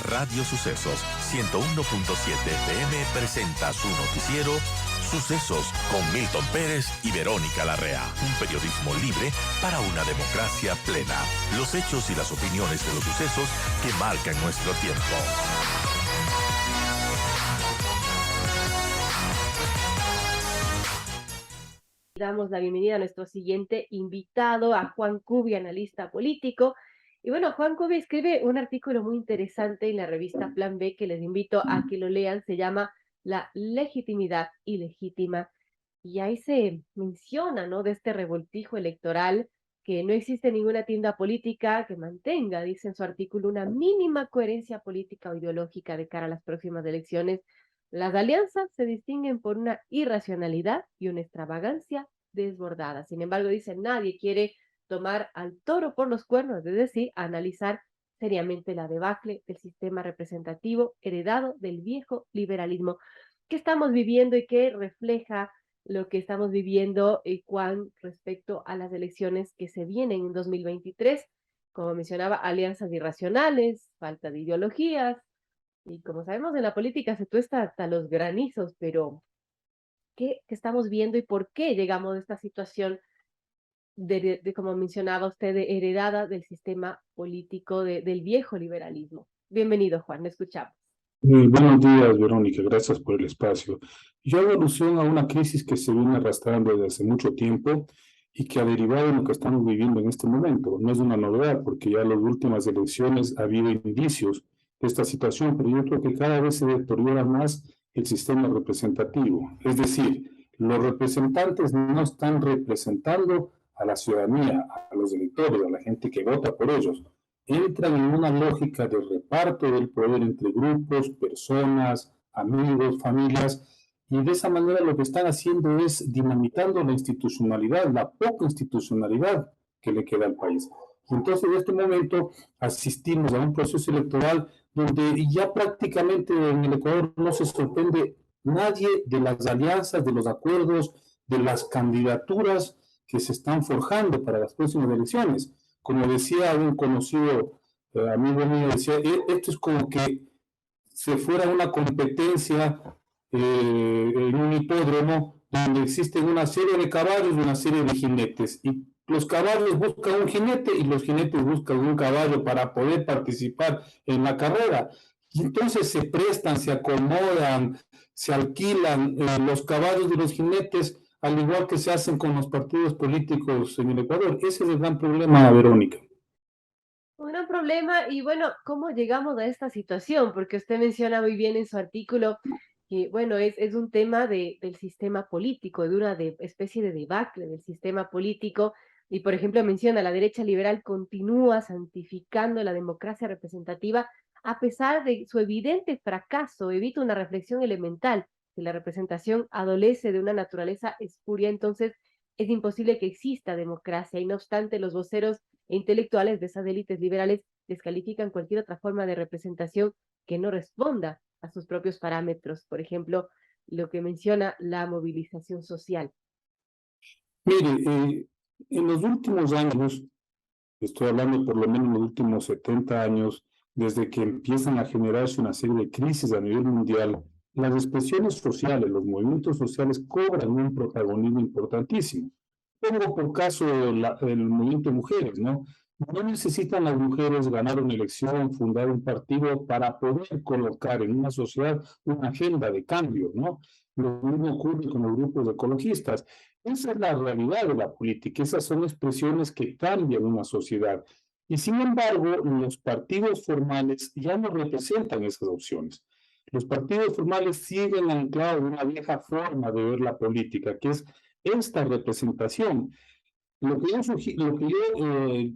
Radio Sucesos 101.7 FM presenta su noticiero Sucesos con Milton Pérez y Verónica Larrea. Un periodismo libre para una democracia plena. Los hechos y las opiniones de los sucesos que marcan nuestro tiempo. Damos la bienvenida a nuestro siguiente invitado, a Juan Cubi, analista político. Y bueno, Juan Cubi escribe un artículo muy interesante en la revista Plan B que les invito a que lo lean. Se llama La legitimidad ilegítima. Y ahí se menciona, ¿no?, de este revoltijo electoral, que no existe ninguna tienda política que mantenga, dice en su artículo, una mínima coherencia política o ideológica de cara a las próximas elecciones. Las alianzas se distinguen por una irracionalidad y una extravagancia desbordada. Sin embargo, dice, nadie quiere tomar al toro por los cuernos, es decir, analizar seriamente la debacle del sistema representativo heredado del viejo liberalismo que estamos viviendo y que refleja lo que estamos viviendo, Juan, respecto a las elecciones que se vienen en 2023. Como mencionaba, alianzas irracionales, falta de ideologías, y como sabemos, en la política se tuesta hasta los granizos, pero ¿qué estamos viendo y por qué llegamos a esta situación como mencionaba usted, heredada del sistema político del viejo liberalismo? Bienvenido, Juan, le escuchamos. Buenos días, Verónica, gracias por el espacio. Yo hago alusión a una crisis que se viene arrastrando desde hace mucho tiempo y que ha derivado en lo que estamos viviendo en este momento. No es una novedad, porque ya en las últimas elecciones ha habido indicios de esta situación, pero yo creo que cada vez se deteriora más el sistema representativo. Es decir, los representantes no están representando a la ciudadanía, a los electores, a la gente que vota por ellos. Entran en una lógica de reparto del poder entre grupos, personas, amigos, familias, y de esa manera lo que están haciendo es dinamitando la institucionalidad, la poca institucionalidad que le queda al país. Y entonces en este momento asistimos a un proceso electoral donde ya prácticamente en el Ecuador no se sorprende nadie de las alianzas, de los acuerdos, de las candidaturas que se están forjando para las próximas elecciones. Como decía un conocido amigo mío, decía, esto es como que se fuera una competencia en un hipódromo donde existen una serie de caballos y una serie de jinetes. Y los caballos buscan un jinete y los jinetes buscan un caballo para poder participar en la carrera. Y entonces se prestan, se acomodan, se alquilan los caballos y los jinetes, al igual que se hacen con los partidos políticos en el Ecuador. Ese es el gran problema, Verónica. Un gran problema, y bueno, ¿cómo llegamos a esta situación? Porque usted menciona muy bien en su artículo que, bueno, es un tema del sistema político, de una especie de debacle del sistema político, y por ejemplo menciona, la derecha liberal continúa santificando la democracia representativa a pesar de su evidente fracaso, evita una reflexión elemental. Si la representación adolece de una naturaleza espuria, entonces es imposible que exista democracia, y no obstante los voceros e intelectuales de esas élites liberales descalifican cualquier otra forma de representación que no responda a sus propios parámetros. Por ejemplo, lo que menciona la movilización social. Mire, en los últimos años, estoy hablando por lo menos en los últimos 70 años, desde que empiezan a generarse una serie de crisis a nivel mundial, las expresiones sociales, los movimientos sociales cobran un protagonismo importantísimo. Pongo por caso el movimiento de mujeres, ¿no? No necesitan las mujeres ganar una elección, fundar un partido para poder colocar en una sociedad una agenda de cambio, ¿no? Lo mismo ocurre con los grupos ecologistas. Esa es la realidad de la política, esas son expresiones que cambian una sociedad. Y sin embargo, los partidos formales ya no representan esas opciones. Los partidos formales siguen anclados en una vieja forma de ver la política, que es esta representación. Lo que yo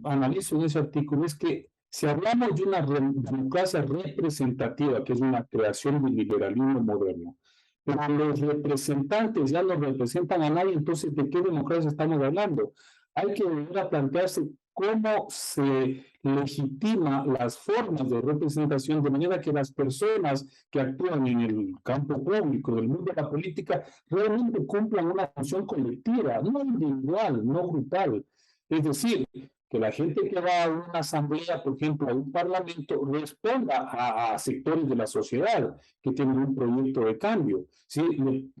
analizo en ese artículo es que si hablamos de una democracia representativa, que es una creación del liberalismo moderno, pero los representantes ya no representan a nadie, entonces ¿de qué democracia estamos hablando? Hay que volver a plantearse cómo se legitima las formas de representación de manera que las personas que actúan en el campo público, del mundo de la política, realmente cumplan una función colectiva, no individual, no grupal. Es decir, que la gente que va a una asamblea, por ejemplo, a un parlamento, responda a sectores de la sociedad que tienen un proyecto de cambio. ¿Sí?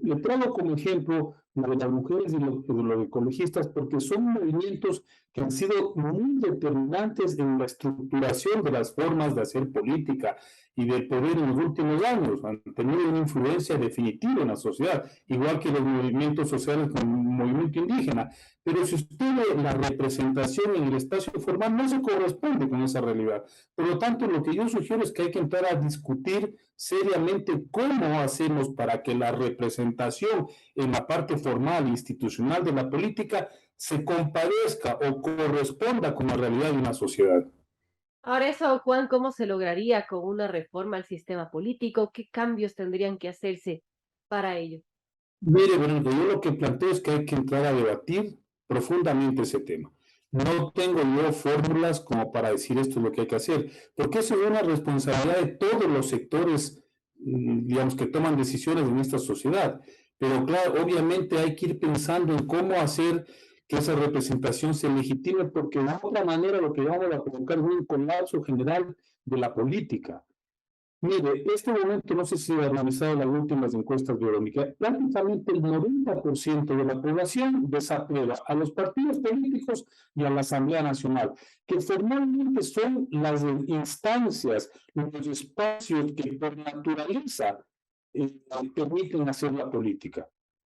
Le traigo como ejemplo lo de las mujeres y los ecologistas, porque son movimientos que han sido muy determinantes en la estructuración de las formas de hacer política y de poder en los últimos años. Han tenido una influencia definitiva en la sociedad, igual que los movimientos sociales como el movimiento indígena. Pero si usted ve la representación en el espacio formal, no se corresponde con esa realidad. Por lo tanto, lo que yo sugiero es que hay que entrar a discutir seriamente cómo hacemos para que la representación en la parte formal e institucional de la política se compadezca o corresponda con la realidad de una sociedad. Ahora eso, Juan, ¿cómo se lograría con una reforma al sistema político? ¿Qué cambios tendrían que hacerse para ello? Mire, Verónica, yo lo que planteo es que hay que entrar a debatir profundamente ese tema. No tengo yo fórmulas como para decir esto es lo que hay que hacer, porque eso es una responsabilidad de todos los sectores, digamos, que toman decisiones en esta sociedad. Pero claro, obviamente hay que ir pensando en cómo hacer que esa representación se legitime, porque de otra manera lo que vamos a provocar es un colapso general de la política. Mire, este momento, no sé si ha realizado las últimas encuestas de Verónica, prácticamente el 90% de la población desaprueba a los partidos políticos y a la Asamblea Nacional, que formalmente son las instancias, los espacios que por naturaleza permiten hacer la política.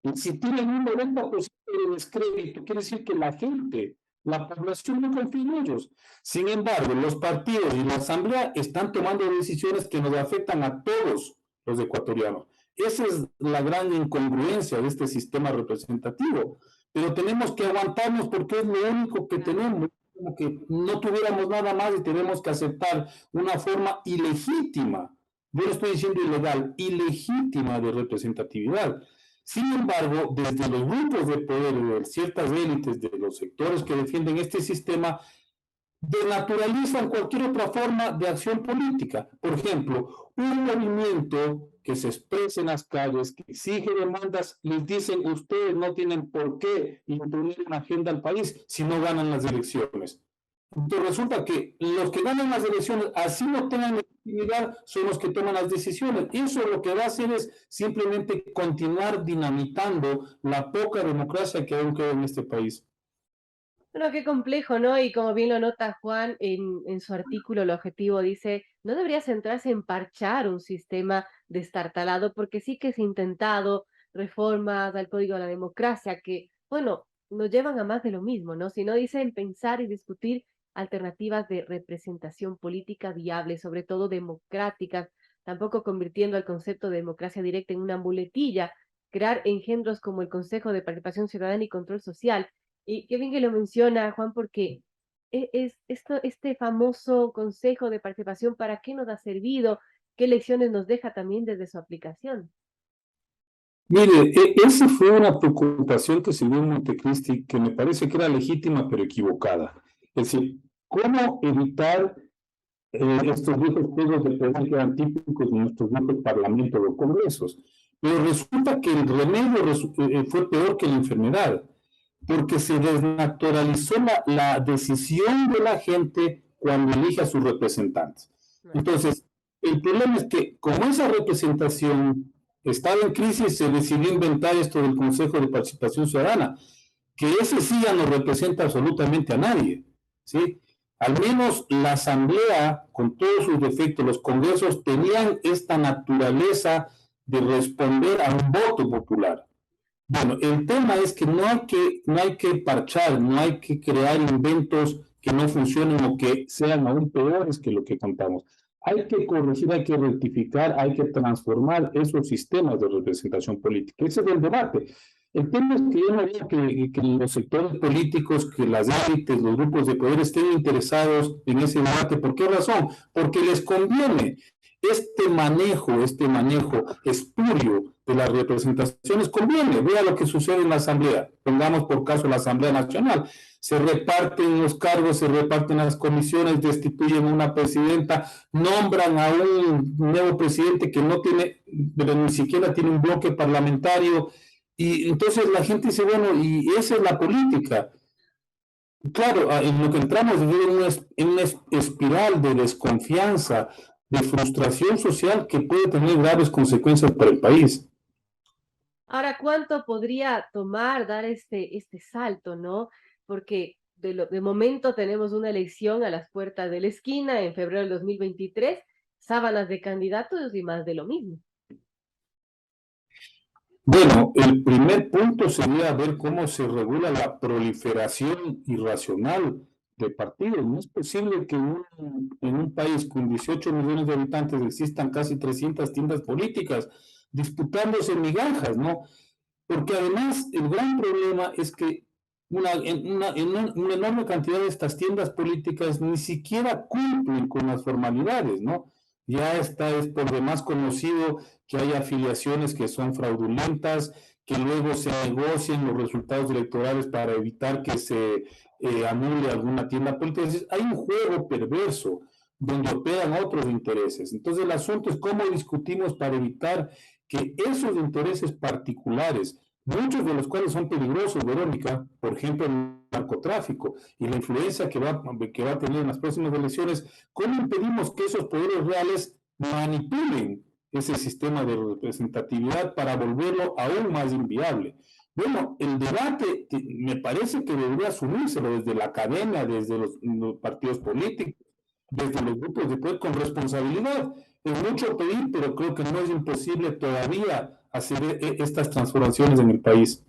Y si tienen un 90% de descrédito, quiere decir que la gente, la población no confía en ellos. Sin embargo, los partidos y la asamblea están tomando decisiones que nos afectan a todos los ecuatorianos. Esa es la gran incongruencia de este sistema representativo. Pero tenemos que aguantarnos porque es lo único que tenemos, como que no tuviéramos nada más y tenemos que aceptar una forma ilegítima, yo no estoy diciendo ilegal, ilegítima de representatividad. Sin embargo, desde los grupos de poder de ciertas élites de los sectores que defienden este sistema, denaturalizan cualquier otra forma de acción política. Por ejemplo, un movimiento que se expresa en las calles, que exige demandas, les dicen, ustedes no tienen por qué imponer una agenda al país si no ganan las elecciones. Entonces resulta que los que ganan las elecciones, así no tengan legitimidad, son los que toman las decisiones. Eso lo que va a hacer es simplemente continuar dinamitando la poca democracia que aún queda en este país. Bueno, qué complejo, ¿no? Y como bien lo nota Juan en su artículo, el objetivo dice, no debería centrarse en parchar un sistema destartalado, porque sí que se ha intentado reformas al Código de la Democracia que, bueno, nos llevan a más de lo mismo, ¿no? Sino dice en pensar y discutir alternativas de representación política viables, sobre todo democráticas, tampoco convirtiendo el concepto de democracia directa en una muletilla, crear engendros como el Consejo de Participación Ciudadana y Control Social. Y qué bien que lo menciona, Juan, porque este famoso Consejo de Participación, ¿para qué nos ha servido? ¿Qué lecciones nos deja también desde su aplicación? Mire, esa fue una preocupación que se dio en Montecristi que me parece que era legítima pero equivocada. Es decir, ¿cómo evitar estos viejos juegos de poder que eran típicos de nuestros viejos parlamentos o congresos? Pero resulta que el remedio fue peor que la enfermedad, porque se desnaturalizó la decisión de la gente cuando elige a sus representantes. Entonces, el problema es que como esa representación estaba en crisis, se decidió inventar esto del Consejo de Participación Ciudadana, que ese sí ya no representa absolutamente a nadie, ¿sí? Al menos la Asamblea, con todos sus defectos, los congresos tenían esta naturaleza de responder a un voto popular. Bueno, el tema es que no hay que parchar, no hay que crear inventos que no funcionen o que sean aún peores que lo que contamos. Hay que corregir, hay que rectificar, hay que transformar esos sistemas de representación política. Ese es el debate. El tema es que yo no veo que los sectores políticos, que las élites, los grupos de poder estén interesados en ese debate. ¿Por qué razón? Porque les conviene. Este manejo espurio de las representaciones conviene. Vea lo que sucede en la Asamblea. Pongamos por caso la Asamblea Nacional. Se reparten los cargos, se reparten las comisiones, destituyen a una presidenta, nombran a un nuevo presidente que no tiene, pero ni siquiera tiene un bloque parlamentario. Y entonces la gente dice, bueno, y esa es la política. Claro, en lo que entramos es en una espiral de desconfianza, de frustración social que puede tener graves consecuencias para el país. Ahora, ¿cuánto podría tomar dar este salto, no? Porque de momento tenemos una elección a las puertas de la esquina en febrero del 2023, sábanas de candidatos y más de lo mismo. Bueno, el primer punto sería ver cómo se regula la proliferación irracional de partidos. No es posible que en un país con 18 millones de habitantes existan casi 300 tiendas políticas disputándose migajas, ¿no? Porque además el gran problema es que una enorme cantidad de estas tiendas políticas ni siquiera cumplen con las formalidades, ¿no? Ya está, es por demás conocido que hay afiliaciones que son fraudulentas, que luego se negocian los resultados electorales para evitar que se anule alguna tienda política. Entonces, hay un juego perverso donde operan otros intereses. Entonces, el asunto es cómo discutimos para evitar que esos intereses particulares, muchos de los cuales son peligrosos, Verónica, por ejemplo, el narcotráfico y la influencia que va a tener en las próximas elecciones, ¿cómo impedimos que esos poderes reales manipulen ese sistema de representatividad para volverlo aún más inviable? Bueno, el debate me parece que debería asumírselo desde la academia, desde los partidos políticos, desde los grupos de poder con responsabilidad. Es mucho pedir, pero creo que no es imposible todavía hacer estas transformaciones en el país.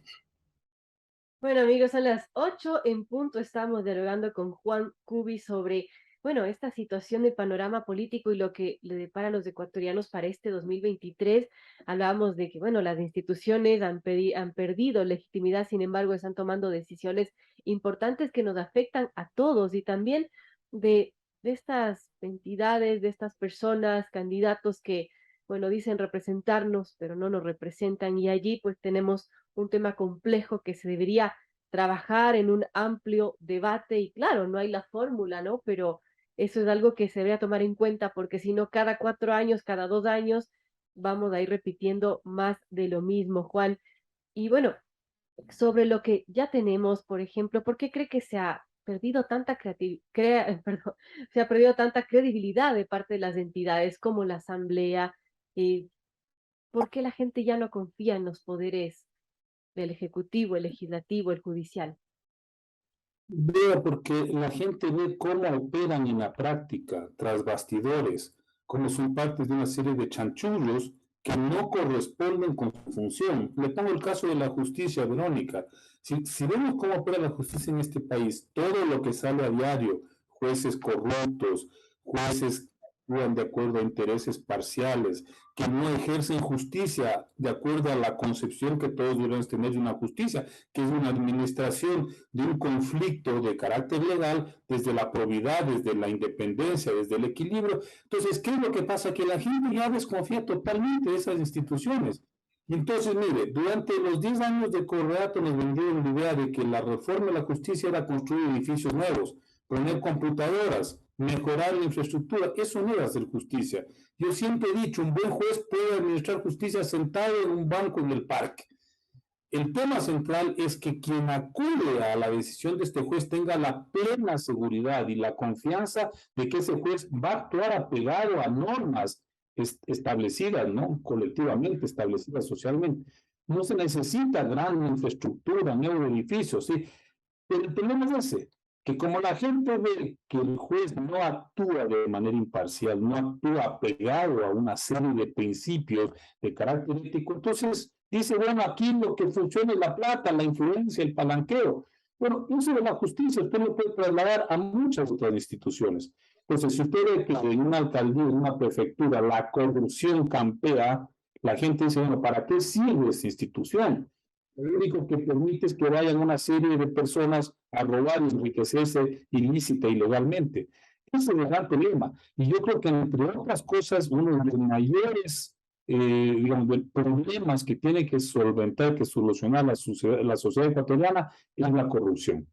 Bueno, amigos, a las 8 en punto estamos dialogando con Juan Cubi sobre, bueno, esta situación del panorama político y lo que le depara a los ecuatorianos para este 2023. Hablábamos de que, bueno, las instituciones han perdido legitimidad, sin embargo, están tomando decisiones importantes que nos afectan a todos y también de estas entidades, de estas personas, candidatos que, bueno, dicen representarnos, pero no nos representan y allí pues tenemos un tema complejo que se debería trabajar en un amplio debate y claro, no hay la fórmula, ¿no? Pero eso es algo que se debería tomar en cuenta porque si no, cada 4 años, cada 2 años, vamos a ir repitiendo más de lo mismo, Juan. Y bueno, sobre lo que ya tenemos, por ejemplo, ¿por qué cree que se ha perdido tanta perdón, se ha perdido tanta credibilidad de parte de las entidades como la Asamblea? Eh, ¿Por qué la gente ya no confía en los poderes del Ejecutivo, el Legislativo, el Judicial? Vea, porque la gente ve cómo operan en la práctica, tras bastidores, como son partes de una serie de chanchullos que no corresponden con su función. Le pongo el caso de la justicia, Verónica. Si vemos cómo opera la justicia en este país, todo lo que sale a diario, jueces corruptos, jueces que actúan de acuerdo a intereses parciales, que no ejercen justicia de acuerdo a la concepción que todos debemos tener de una justicia, que es una administración de un conflicto de carácter legal desde la probidad, desde la independencia, desde el equilibrio. Entonces, ¿qué es lo que pasa? Que la gente ya desconfía totalmente de esas instituciones. Y entonces, mire, durante los 10 años de Correato nos vendieron la idea de que la reforma de la justicia era construir edificios nuevos, poner computadoras, mejorar la infraestructura. Eso no era hacer justicia. Yo siempre he dicho, un buen juez puede administrar justicia sentado en un banco en el parque. El tema central es que quien acude a la decisión de este juez tenga la plena seguridad y la confianza de que ese juez va a actuar apegado a normas establecidas, ¿no? Colectivamente, establecidas socialmente. No se necesita gran infraestructura, nuevos edificios, ¿sí? Pero el problema es ese, que como la gente ve que el juez no actúa de manera imparcial, no actúa apegado a una serie de principios de carácter ético, entonces dice, bueno, aquí lo que funciona es la plata, la influencia, el palanqueo. Bueno, eso de la justicia usted lo puede trasladar a muchas otras instituciones. Entonces, si usted ve que en una alcaldía, en una prefectura, la corrupción campea, la gente dice, bueno, ¿para qué sirve esa institución? Lo único que permite es que vayan una serie de personas a robar y enriquecerse ilícita y legalmente. Ese es el gran problema. Y yo creo que, entre otras cosas, uno de los mayores digamos, problemas que tiene que solventar, que solucionar la sociedad ecuatoriana es la corrupción.